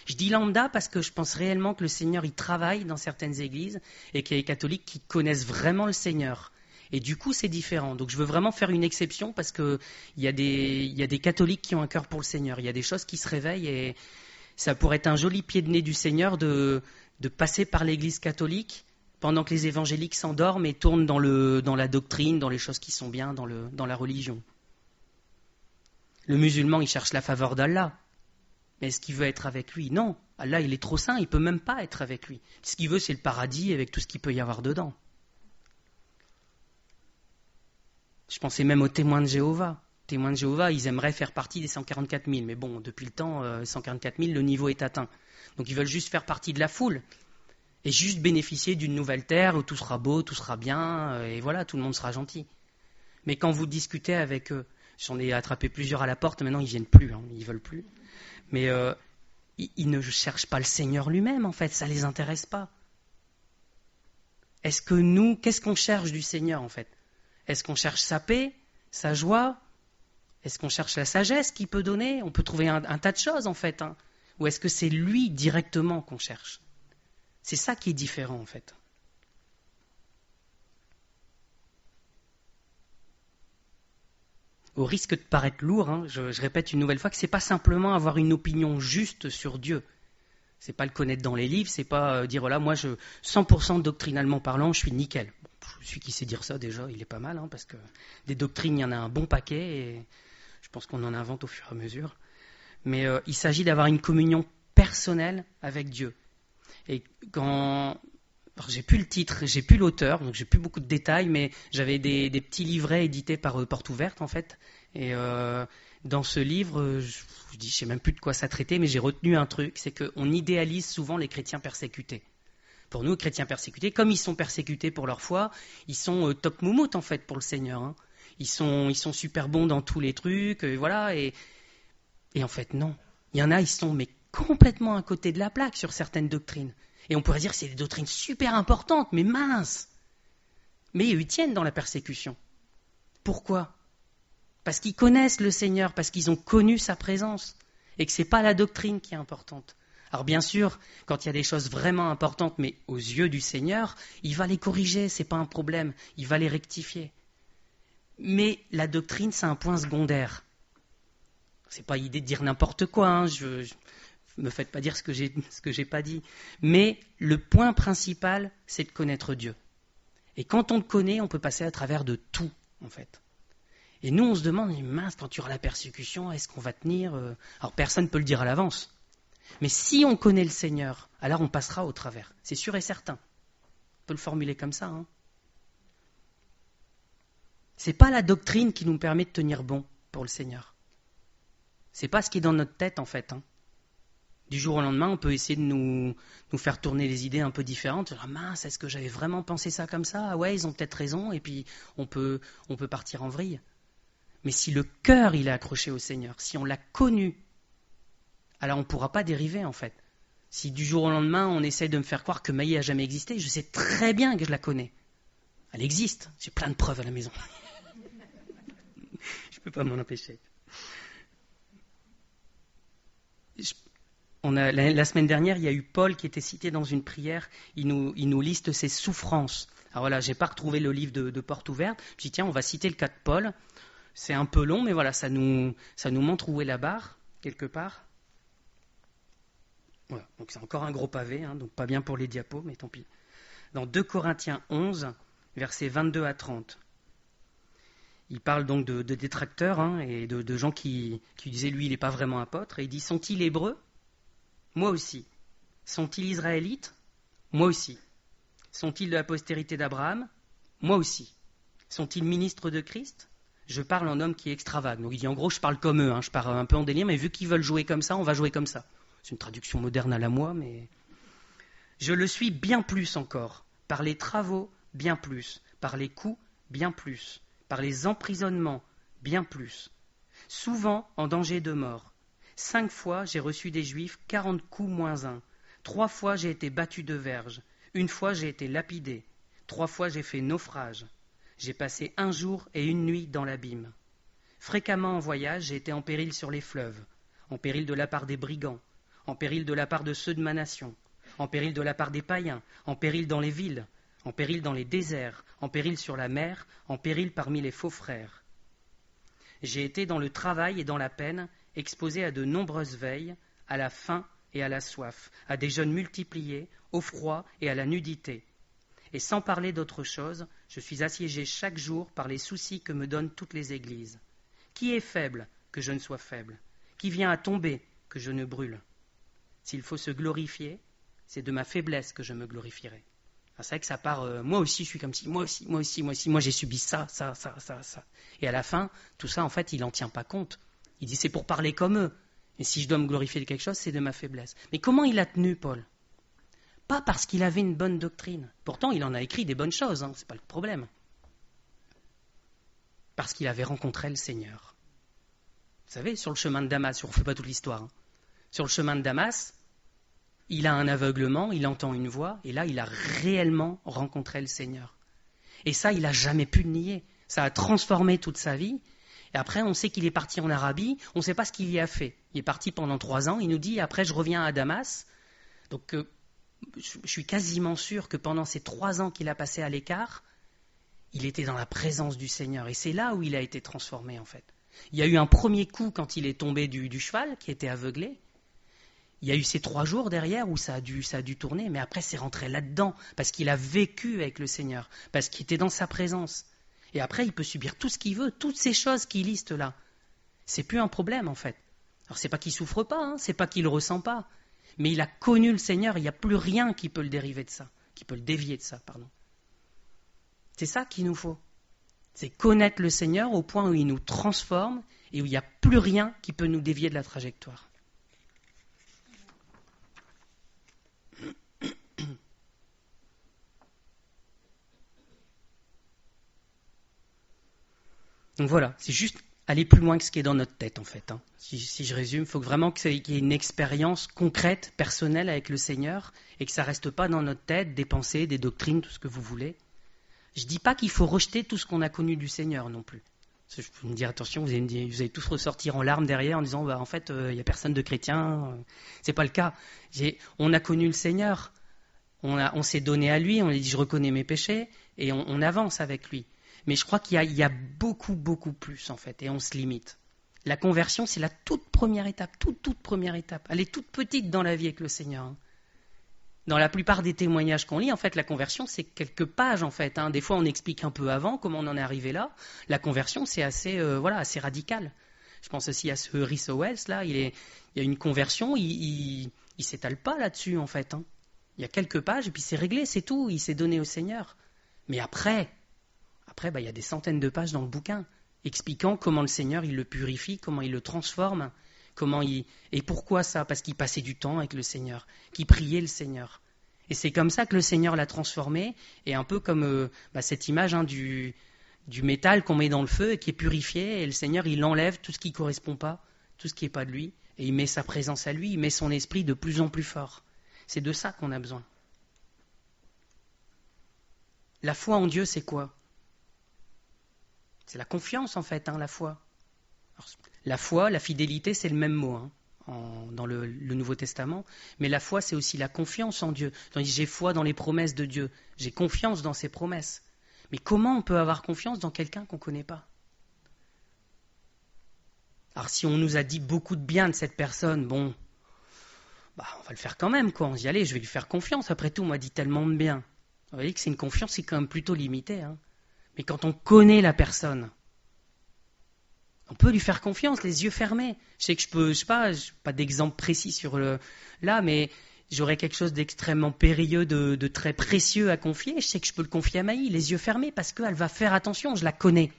Je dis lambda parce que je pense réellement que le Seigneur, il travaille dans certaines églises et qu'il y a des catholiques qui connaissent vraiment le Seigneur. Et du coup, c'est différent. Donc, je veux vraiment faire une exception parce qu'il y a des catholiques qui ont un cœur pour le Seigneur. Il y a des choses qui se réveillent et ça pourrait être un joli pied de nez du Seigneur de passer par l'Église catholique pendant que les évangéliques s'endorment et tournent dans la doctrine, dans les choses qui sont bien, dans la religion. Le musulman, il cherche la faveur d'Allah. Mais est-ce qu'il veut être avec lui? Non. Allah, il est trop saint, il ne peut même pas être avec lui. Ce qu'il veut, c'est le paradis avec tout ce qu'il peut y avoir dedans. Je pensais même aux témoins de Jéhovah. Les témoins de Jéhovah, ils aimeraient faire partie des 144 000. Mais bon, depuis le temps, 144 000, le niveau est atteint. Donc ils veulent juste faire partie de la foule. Et juste bénéficier d'une nouvelle terre où tout sera beau, tout sera bien, et voilà, tout le monde sera gentil. Mais quand vous discutez avec eux, j'en ai attrapé plusieurs à la porte, maintenant ils ne viennent plus, ils ne veulent plus. Mais ils ne cherchent pas le Seigneur lui-même, en fait, ça ne les intéresse pas. Est-ce que nous, qu'est-ce qu'on cherche du Seigneur, en fait? Est-ce qu'on cherche sa paix, sa joie? Est-ce qu'on cherche la sagesse qu'il peut donner? On peut trouver un tas de choses, en fait. Ou est-ce que c'est lui directement qu'on cherche? C'est ça qui est différent, en fait. Au risque de paraître lourd, je répète une nouvelle fois que ce n'est pas simplement avoir une opinion juste sur Dieu. C'est pas le connaître dans les livres, c'est pas dire voilà, moi 100% doctrinalement parlant, je suis nickel. Bon, celui qui sait dire ça déjà, il est pas mal, parce que des doctrines, il y en a un bon paquet et je pense qu'on en invente au fur et à mesure. Mais il s'agit d'avoir une communion personnelle avec Dieu. Et quand j'ai plus le titre, j'ai plus l'auteur, donc j'ai plus beaucoup de détails, mais j'avais des petits livrets édités par Porte Ouverte en fait. Et dans ce livre, je sais même plus de quoi ça traitait, mais j'ai retenu un truc, c'est qu'on idéalise souvent les chrétiens persécutés. Pour nous, chrétiens persécutés, comme ils sont persécutés pour leur foi, ils sont top moumoute en fait pour le Seigneur. Ils sont super bons dans tous les trucs, voilà. Et en fait non, il y en a, ils sont mais complètement à côté de la plaque sur certaines doctrines. Et on pourrait dire que c'est des doctrines super importantes, mais minces. Mais ils tiennent dans la persécution. Pourquoi? Parce qu'ils connaissent le Seigneur, parce qu'ils ont connu sa présence, et que ce n'est pas la doctrine qui est importante. Alors bien sûr, quand il y a des choses vraiment importantes, mais aux yeux du Seigneur, il va les corriger, ce n'est pas un problème, il va les rectifier. Mais la doctrine, c'est un point secondaire. Ce n'est pas l'idée de dire n'importe quoi, ne me faites pas dire ce que j'ai pas dit. Mais le point principal, c'est de connaître Dieu. Et quand on le connaît, on peut passer à travers de tout, en fait. Et nous, on se demande, mince, quand il y aura la persécution, est-ce qu'on va tenir Alors, personne ne peut le dire à l'avance. Mais si on connaît le Seigneur, alors on passera au travers. C'est sûr et certain. On peut le formuler comme ça. Ce n'est pas la doctrine qui nous permet de tenir bon pour le Seigneur. Ce n'est pas ce qui est dans notre tête, en fait. Du jour au lendemain, on peut essayer de nous faire tourner les idées un peu différentes. Mince, est-ce que j'avais vraiment pensé ça comme ça? Ah ouais, ils ont peut-être raison, et puis on peut partir en vrille. Mais si le cœur il est accroché au Seigneur, si on l'a connu, alors on ne pourra pas dériver en fait. Si du jour au lendemain on essaie de me faire croire que Maï a jamais existé, je sais très bien que je la connais. Elle existe, j'ai plein de preuves à la maison. Je ne peux pas m'en empêcher. La semaine dernière, il y a eu Paul qui était cité dans une prière. Il nous liste ses souffrances. Alors voilà, j'ai pas retrouvé le livre de Porte ouverte. Je dis tiens, on va citer le cas de Paul. C'est un peu long, mais voilà, ça nous montre où est la barre, quelque part. Voilà, donc c'est encore un gros pavé, hein, donc pas bien pour les diapos, mais tant pis. Dans 2 Corinthiens 11, versets 22 à 30. Il parle donc de détracteurs hein, et de gens qui disaient lui, il n'est pas vraiment apôtre. Et il dit sont-ils hébreux? Moi aussi. Sont-ils israélites? Moi aussi. Sont-ils de la postérité d'Abraham? Moi aussi. Sont-ils ministres de Christ? Je parle en homme qui extravague. Donc il dit en gros, je parle comme eux, hein, je parle un peu en délire, mais vu qu'ils veulent jouer comme ça, on va jouer comme ça. C'est une traduction moderne à la moi, mais. Je le suis bien plus encore, par les travaux, bien plus, par les coups, bien plus, par les emprisonnements, bien plus. Souvent en danger de mort. 5 fois j'ai reçu des Juifs 40 coups moins 1. 3 fois j'ai été battu de verge. 1 fois j'ai été lapidé. 3 fois j'ai fait naufrage. J'ai passé 1 jour et 1 nuit dans l'abîme. Fréquemment en voyage, j'ai été en péril sur les fleuves, en péril de la part des brigands, en péril de la part de ceux de ma nation, en péril de la part des païens, en péril dans les villes, en péril dans les déserts, en péril sur la mer, en péril parmi les faux frères. J'ai été dans le travail et dans la peine, exposé à de nombreuses veilles, à la faim et à la soif, à des jeûnes multipliés, au froid et à la nudité. Et sans parler d'autre chose, je suis assiégé chaque jour par les soucis que me donnent toutes les églises. Qui est faible, que je ne sois faible? Qui vient à tomber, que je ne brûle? S'il faut se glorifier, c'est de ma faiblesse que je me glorifierai. Alors c'est vrai que ça part, moi aussi je suis comme ci, moi aussi, moi j'ai subi ça. Et à la fin, tout ça en fait, il n'en tient pas compte. Il dit c'est pour parler comme eux. Et si je dois me glorifier de quelque chose, c'est de ma faiblesse. Mais comment il a tenu, Paul? Pas parce qu'il avait une bonne doctrine. Pourtant, il en a écrit des bonnes choses, hein, c'est pas le problème. Parce qu'il avait rencontré le Seigneur. Vous savez, sur le chemin de Damas, on ne refait pas toute l'histoire. Hein. Sur le chemin de Damas, il a un aveuglement, il entend une voix, et là, il a réellement rencontré le Seigneur. Et ça, il n'a jamais pu le nier. Ça a transformé toute sa vie. Et après, on sait qu'il est parti en Arabie, on ne sait pas ce qu'il y a fait. Il est parti pendant 3 ans, il nous dit, après, je reviens à Damas. Donc, je suis quasiment sûr que pendant ces 3 ans qu'il a passé à l'écart, il était dans la présence du Seigneur. Et c'est là où il a été transformé, en fait. Il y a eu un premier coup quand il est tombé du cheval, qui était aveuglé. Il y a eu ces 3 jours derrière où ça a dû tourner, mais après c'est rentré là-dedans, parce qu'il a vécu avec le Seigneur, parce qu'il était dans sa présence. Et après il peut subir tout ce qu'il veut, toutes ces choses qu'il liste là. C'est plus un problème en fait. Alors c'est pas qu'il souffre pas, hein, c'est pas qu'il le ressent pas, mais il a connu le Seigneur, il n'y a plus rien qui peut le dériver de ça, qui peut le dévier de ça, pardon. C'est ça qu'il nous faut. C'est connaître le Seigneur au point où il nous transforme et où il n'y a plus rien qui peut nous dévier de la trajectoire. Donc voilà, c'est juste aller plus loin que ce qui est dans notre tête en fait. Hein. Si je résume, il faut vraiment qu'il y ait une expérience concrète, personnelle avec le Seigneur et que ça ne reste pas dans notre tête, des pensées, des doctrines, tout ce que vous voulez. Je ne dis pas qu'il faut rejeter tout ce qu'on a connu du Seigneur non plus. Je peux me dire attention, vous allez tous ressortir en larmes derrière en disant en fait il n'y a personne de chrétien. C'est pas le cas. On a connu le Seigneur, on s'est donné à lui, on a dit je reconnais mes péchés et on avance avec lui. Mais je crois qu'il y a beaucoup, beaucoup plus, en fait, et on se limite. La conversion, c'est la toute première étape, toute première étape. Elle est toute petite dans la vie avec le Seigneur. Hein. Dans la plupart des témoignages qu'on lit, en fait, la conversion, c'est quelques pages, en fait. Hein. Des fois, on explique un peu avant comment on en est arrivé là. La conversion, c'est assez radical. Je pense aussi à ce Rhys Owells, là. Il y a une conversion, il s'étale pas là-dessus, en fait. Hein. Il y a quelques pages, et puis c'est réglé, c'est tout. Il s'est donné au Seigneur. Mais après, il y a des centaines de pages dans le bouquin expliquant comment le Seigneur il le purifie, comment il le transforme, et pourquoi ça? Parce qu'il passait du temps avec le Seigneur, qu'il priait le Seigneur. Et c'est comme ça que le Seigneur l'a transformé, et un peu comme cette image du métal qu'on met dans le feu et qui est purifié, et le Seigneur il enlève tout ce qui ne correspond pas, tout ce qui n'est pas de lui, et il met sa présence à lui, il met son esprit de plus en plus fort. C'est de ça qu'on a besoin. La foi en Dieu, c'est quoi? C'est la confiance en fait, hein, la foi. Alors, la foi, la fidélité, c'est le même mot. Hein. dans le Nouveau Testament. Mais la foi, c'est aussi la confiance en Dieu. J'ai foi dans les promesses de Dieu. J'ai confiance dans ses promesses. Mais comment on peut avoir confiance dans quelqu'un qu'on ne connaît pas ? Alors si on nous a dit beaucoup de bien de cette personne, bon, on va le faire quand même, quoi. On se dit, allez, je vais lui faire confiance. Après tout, on m'a dit tellement de bien. Vous voyez que c'est une confiance qui est quand même plutôt limitée. Mais quand on connaît la personne, on peut lui faire confiance, les yeux fermés. Je sais que je sais pas d'exemple précis là, mais j'aurais quelque chose d'extrêmement périlleux, de très précieux à confier. Je sais que je peux le confier à Maï, les yeux fermés, parce qu'elle va faire attention, je la connais.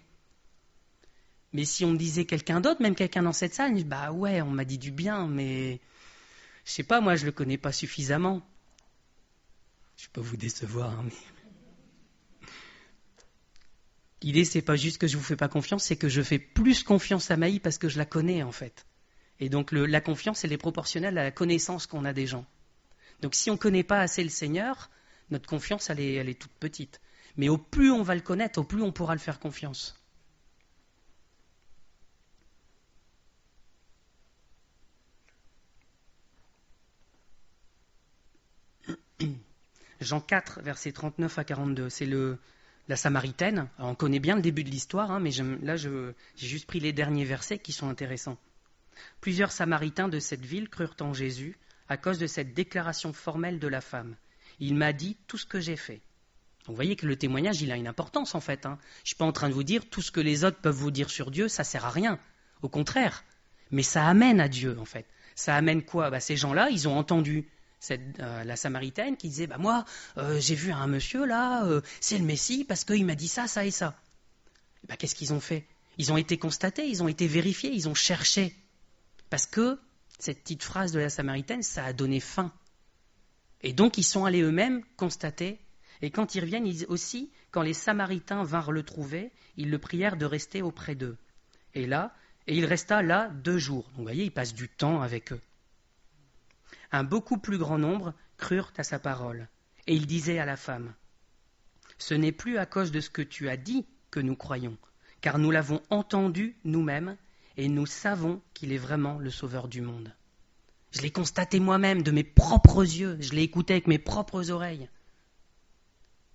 Mais si on me disait quelqu'un d'autre, même quelqu'un dans cette salle, ouais, on m'a dit du bien, mais je sais pas, moi je le connais pas suffisamment. Je peux vous décevoir, mais l'idée, c'est pas juste que je vous fais pas confiance, c'est que je fais plus confiance à Maï parce que je la connais, en fait. Et donc, la confiance, elle est proportionnelle à la connaissance qu'on a des gens. Donc, si on ne connaît pas assez le Seigneur, notre confiance, elle est toute petite. Mais au plus on va le connaître, au plus on pourra le faire confiance. Jean 4, versets 39 à 42, c'est la Samaritaine. Alors, on connaît bien le début de l'histoire, mais là, j'ai juste pris les derniers versets qui sont intéressants. Plusieurs Samaritains de cette ville crurent en Jésus à cause de cette déclaration formelle de la femme. Il m'a dit tout ce que j'ai fait. Donc, vous voyez que le témoignage, il a une importance, en fait. Je ne suis pas en train de vous dire tout ce que les autres peuvent vous dire sur Dieu, ça ne sert à rien. Au contraire. Mais ça amène à Dieu, en fait. Ça amène quoi ? Ces gens-là, ils ont entendu la Samaritaine qui disait moi j'ai vu un monsieur là, c'est le Messie parce qu'il m'a dit ça, ça et ça. Qu'est-ce qu'ils ont fait ? Ils ont été constatés, ils ont été vérifiés, ils ont cherché. Parce que cette petite phrase de la Samaritaine, ça a donné faim. Et donc ils sont allés eux-mêmes constater. Et quand ils reviennent, ils disent aussi, quand les Samaritains vinrent le trouver, ils le prièrent de rester auprès d'eux. Et il resta là 2 jours. Donc vous voyez, il passe du temps avec eux. Un beaucoup plus grand nombre crurent à sa parole. Et il disait à la femme, « Ce n'est plus à cause de ce que tu as dit que nous croyons, car nous l'avons entendu nous-mêmes, et nous savons qu'il est vraiment le Sauveur du monde. Je l'ai constaté moi-même de mes propres yeux, je l'ai écouté avec mes propres oreilles.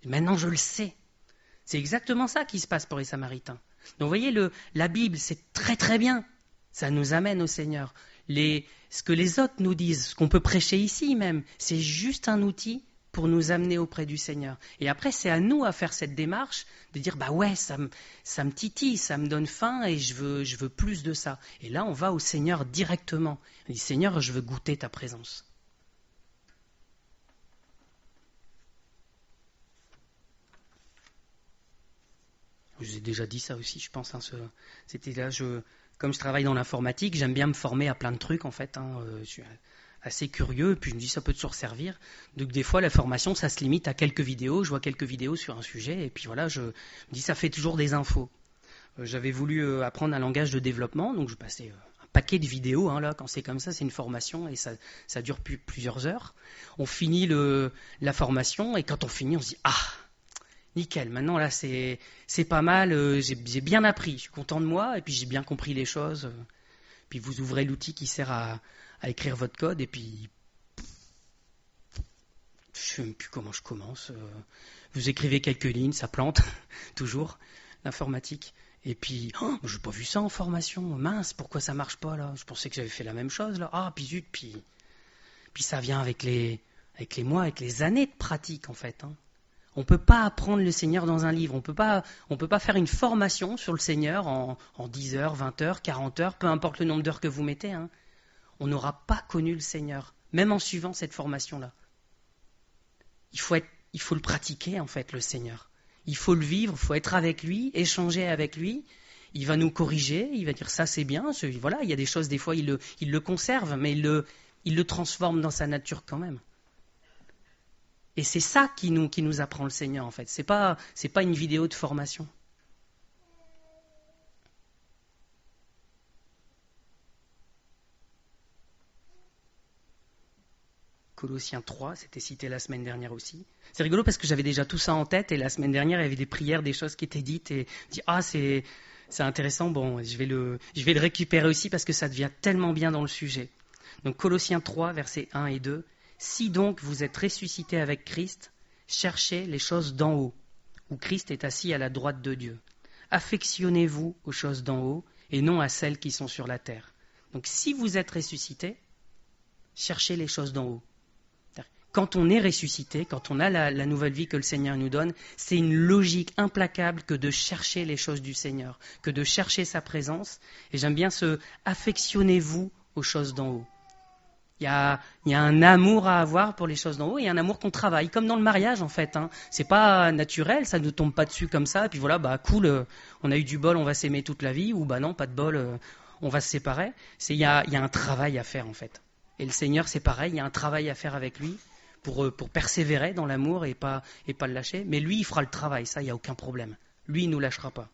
Maintenant je le sais. » C'est exactement ça qui se passe pour les Samaritains. Donc vous voyez, la Bible, c'est très très bien. Ça nous amène au Seigneur. Ce que les autres nous disent, ce qu'on peut prêcher ici même, c'est juste un outil pour nous amener auprès du Seigneur. Et après, c'est à nous à faire cette démarche, de dire, ouais, ça me titille, ça me donne faim et je veux plus de ça. Et là, on va au Seigneur directement. On dit, Seigneur, je veux goûter ta présence. Je vous ai déjà dit ça aussi, je pense. C'était là, comme je travaille dans l'informatique, j'aime bien me former à plein de trucs, en fait. Je suis assez curieux, et puis je me dis, ça peut toujours servir. Donc des fois, la formation, ça se limite à quelques vidéos. Je vois quelques vidéos sur un sujet, et puis voilà, je me dis, ça fait toujours des infos. J'avais voulu apprendre un langage de développement, donc je passais un paquet de vidéos. Là, quand c'est comme ça, c'est une formation, et ça dure plusieurs heures. On finit la formation, et quand on finit, on se dit, nickel, maintenant là c'est pas mal, j'ai bien appris, je suis content de moi et puis j'ai bien compris les choses. Puis vous ouvrez l'outil qui sert à écrire votre code et puis je ne sais même plus comment je commence. Vous écrivez quelques lignes, ça plante, toujours, l'informatique. Et puis, je n'ai pas vu ça en formation, mince, pourquoi ça ne marche pas là ? Je pensais que j'avais fait la même chose là. Puis zut, puis ça vient avec les mois, avec les années de pratique en fait. On ne peut pas apprendre le Seigneur dans un livre. On peut pas faire une formation sur le Seigneur en 10 heures, 20 heures, 40 heures, peu importe le nombre d'heures que vous mettez. On n'aura pas connu le Seigneur, même en suivant cette formation-là. Il faut le pratiquer, en fait, le Seigneur. Il faut le vivre, il faut être avec lui, échanger avec lui. Il va nous corriger, il va dire ça c'est bien. Voilà, il y a des choses, des fois, il le conserve, mais il le transforme dans sa nature quand même. Et c'est ça qui nous apprend le Seigneur, en fait. C'est pas une vidéo de formation. Colossiens 3, c'était cité la semaine dernière aussi. C'est rigolo parce que j'avais déjà tout ça en tête et la semaine dernière, il y avait des prières, des choses qui étaient dites et je dis c'est intéressant, bon, je vais le récupérer aussi parce que ça devient tellement bien dans le sujet. Donc Colossiens 3, versets 1 et 2. Si donc vous êtes ressuscités avec Christ, cherchez les choses d'en haut, où Christ est assis à la droite de Dieu. Affectionnez-vous aux choses d'en haut et non à celles qui sont sur la terre. Donc si vous êtes ressuscités, cherchez les choses d'en haut. Quand on est ressuscité, quand on a la nouvelle vie que le Seigneur nous donne, c'est une logique implacable que de chercher les choses du Seigneur, que de chercher sa présence. Et j'aime bien ce « affectionnez-vous aux choses d'en haut ». Il y a un amour à avoir pour les choses d'en haut et un amour qu'on travaille, comme dans le mariage en fait. C'est pas naturel, ça ne nous tombe pas dessus comme ça. Et puis voilà, cool, on a eu du bol, on va s'aimer toute la vie. Ou non, pas de bol, on va se séparer. Il y a un travail à faire en fait. Et le Seigneur, c'est pareil, il y a un travail à faire avec lui pour persévérer dans l'amour et pas le lâcher. Mais lui, il fera le travail, ça, il n'y a aucun problème. Lui, il ne nous lâchera pas.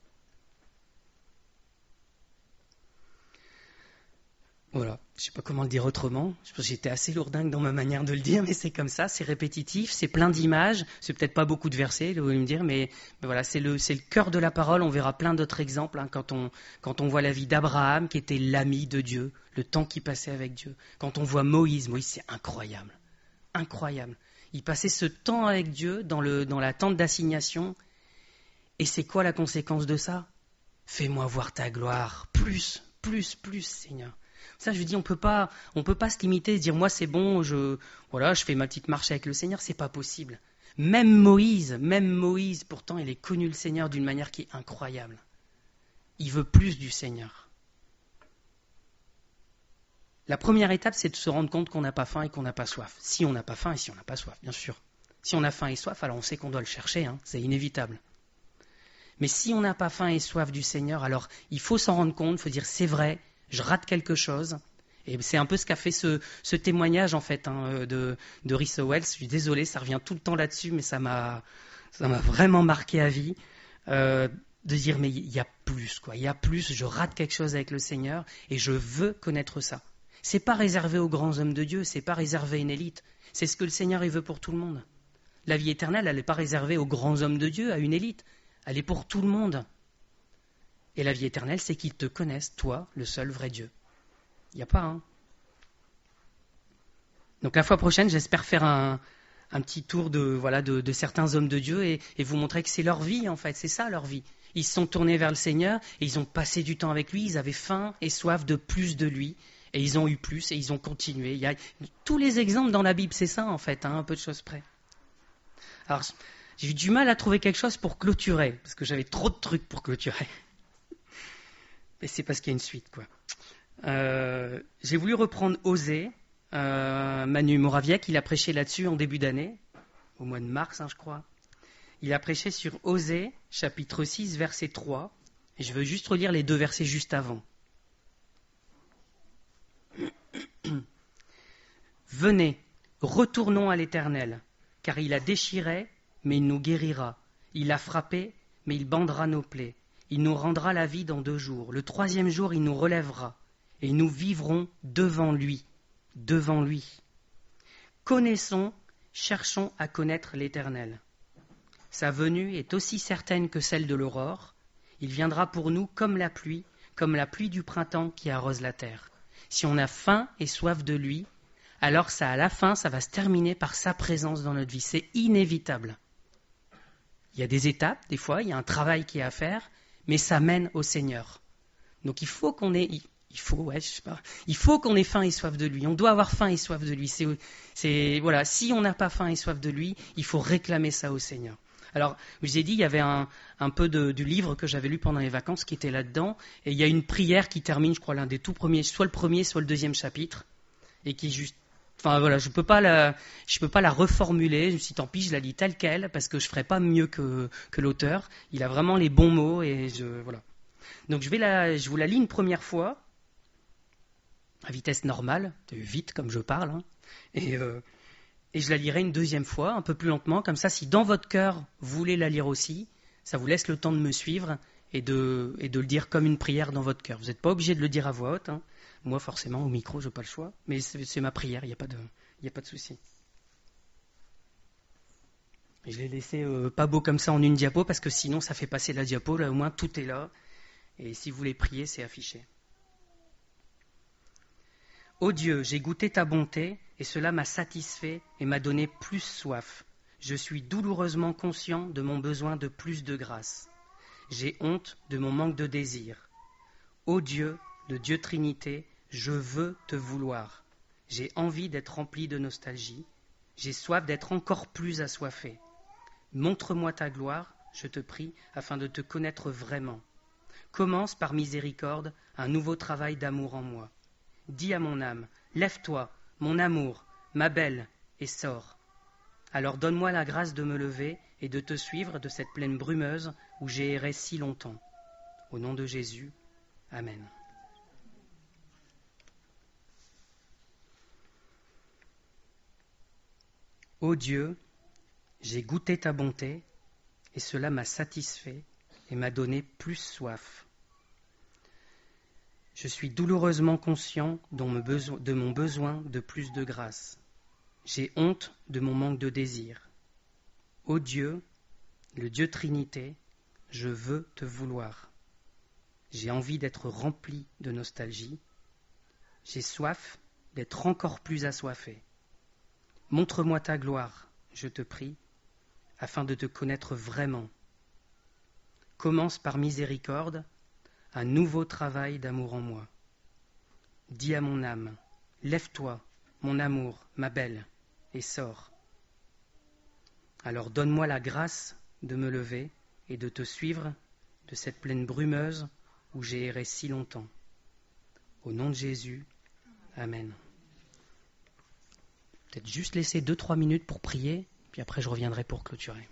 Voilà, je ne sais pas comment le dire autrement. Je pense que j'étais assez lourdingue dans ma manière de le dire, mais c'est comme ça, c'est répétitif, c'est plein d'images. C'est peut-être pas beaucoup de versets, vous allez me dire, mais voilà, c'est le cœur de la parole. On verra plein d'autres exemples quand on voit la vie d'Abraham, qui était l'ami de Dieu, le temps qu'il passait avec Dieu. Quand on voit Moïse, c'est incroyable. Incroyable. Il passait ce temps avec Dieu dans la tente d'assignation. Et c'est quoi la conséquence de ça ? Fais-moi voir ta gloire. Plus, Seigneur. Ça, je dis, on peut pas se limiter, se dire, moi, c'est bon, je fais ma petite marche avec le Seigneur. C'est pas possible. Même Moïse, pourtant, il est connu le Seigneur d'une manière qui est incroyable. Il veut plus du Seigneur. La première étape, c'est de se rendre compte qu'on n'a pas faim et qu'on n'a pas soif. Si on n'a pas faim et si on n'a pas soif, bien sûr. Si on a faim et soif, alors on sait qu'on doit le chercher, c'est inévitable. Mais si on n'a pas faim et soif du Seigneur, alors il faut s'en rendre compte, il faut dire c'est vrai, je rate quelque chose. Et c'est un peu ce qu'a fait ce témoignage en fait de Rhys Howells. Je suis désolé, ça revient tout le temps là-dessus, mais ça m'a vraiment marqué à vie. De dire mais il y a plus, il y a plus, je rate quelque chose avec le Seigneur et je veux connaître ça. C'est pas réservé aux grands hommes de Dieu, c'est pas réservé à une élite. C'est ce que le Seigneur il veut pour tout le monde. La vie éternelle, elle n'est pas réservée aux grands hommes de Dieu, à une élite. Elle est pour tout le monde. Et la vie éternelle, c'est qu'ils te connaissent, toi, le seul vrai Dieu. Il n'y a pas, Donc la fois prochaine, j'espère faire un petit tour de certains hommes de Dieu et vous montrer que c'est leur vie, en fait. C'est ça, leur vie. Ils se sont tournés vers le Seigneur et ils ont passé du temps avec lui. Ils avaient faim et soif de plus de lui. Et ils ont eu plus et ils ont continué. Il y a tous les exemples dans la Bible, c'est ça, en fait, un peu de choses près. Alors, j'ai eu du mal à trouver quelque chose pour clôturer, parce que j'avais trop de trucs pour clôturer. Et c'est parce qu'il y a une suite, quoi. J'ai voulu reprendre Osée. Manu Moraviec, il a prêché là-dessus en début d'année, au mois de mars, je crois. Il a prêché sur Osée, chapitre 6, verset 3. Et je veux juste relire les 2 versets juste avant. Venez, retournons à l'Éternel, car il a déchiré, mais il nous guérira. Il a frappé, mais il bandera nos plaies. Il nous rendra la vie dans 2 jours. Le 3e jour, il nous relèvera, et nous vivrons devant lui. Devant lui. Connaissons, cherchons à connaître l'Éternel. Sa venue est aussi certaine que celle de l'aurore. Il viendra pour nous comme la pluie du printemps qui arrose la terre. Si on a faim et soif de lui, alors ça, à la fin, ça va se terminer par sa présence dans notre vie. C'est inévitable. Il y a des étapes, des fois, il y a un travail qui est à faire, mais ça mène au Seigneur. Donc il faut qu'on ait faim et soif de lui. On doit avoir faim et soif de lui. Si on n'a pas faim et soif de lui, il faut réclamer ça au Seigneur. Alors, je vous ai dit, il y avait un peu du livre que j'avais lu pendant les vacances qui était là-dedans, et il y a une prière qui termine, je crois, l'un des tout premiers, soit le premier, soit le 2e chapitre, et qui est juste... Enfin voilà, je peux pas la reformuler. Je me suis dit, tant pis, je la lis telle quelle parce que je ferai pas mieux que l'auteur. Il a vraiment les bons mots et voilà. Donc je vous la lis une première fois à vitesse normale, vite comme je parle, et je la lirai une 2e fois, un peu plus lentement, comme ça. Si dans votre cœur vous voulez la lire aussi, ça vous laisse le temps de me suivre et de le dire comme une prière dans votre cœur. Vous n'êtes pas obligé de le dire à voix haute. Moi, forcément, au micro, je n'ai pas le choix. Mais c'est ma prière, il n'y a pas de souci. Et je l'ai laissé pas beau comme ça en une diapo, parce que sinon, ça fait passer la diapo. Là, au moins, tout est là. Et si vous voulez prier, c'est affiché. Ô Dieu, j'ai goûté ta bonté, et cela m'a satisfait et m'a donné plus soif. Je suis douloureusement conscient de mon besoin de plus de grâce. J'ai honte de mon manque de désir. Ô Dieu, le Dieu Trinité, je veux te vouloir. J'ai envie d'être rempli de nostalgie. J'ai soif d'être encore plus assoiffé. Montre-moi ta gloire, je te prie, afin de te connaître vraiment. Commence par miséricorde un nouveau travail d'amour en moi. Dis à mon âme, lève-toi, mon amour, ma belle, et sors. Alors donne-moi la grâce de me lever et de te suivre de cette plaine brumeuse où j'ai erré si longtemps. Au nom de Jésus, Amen. Ô Dieu, j'ai goûté ta bonté, et cela m'a satisfait et m'a donné plus soif. Je suis douloureusement conscient de mon besoin de plus de grâce. J'ai honte de mon manque de désir. Ô Dieu, le Dieu Trinité, je veux te vouloir. J'ai envie d'être rempli de nostalgie. J'ai soif d'être encore plus assoiffé. Montre-moi ta gloire, je te prie, afin de te connaître vraiment. Commence par miséricorde un nouveau travail d'amour en moi. Dis à mon âme, lève-toi, mon amour, ma belle, et sors. Alors donne-moi la grâce de me lever et de te suivre de cette plaine brumeuse où j'ai erré si longtemps. Au nom de Jésus, Amen. Peut-être juste laisser 2-3 minutes pour prier, puis après je reviendrai pour clôturer.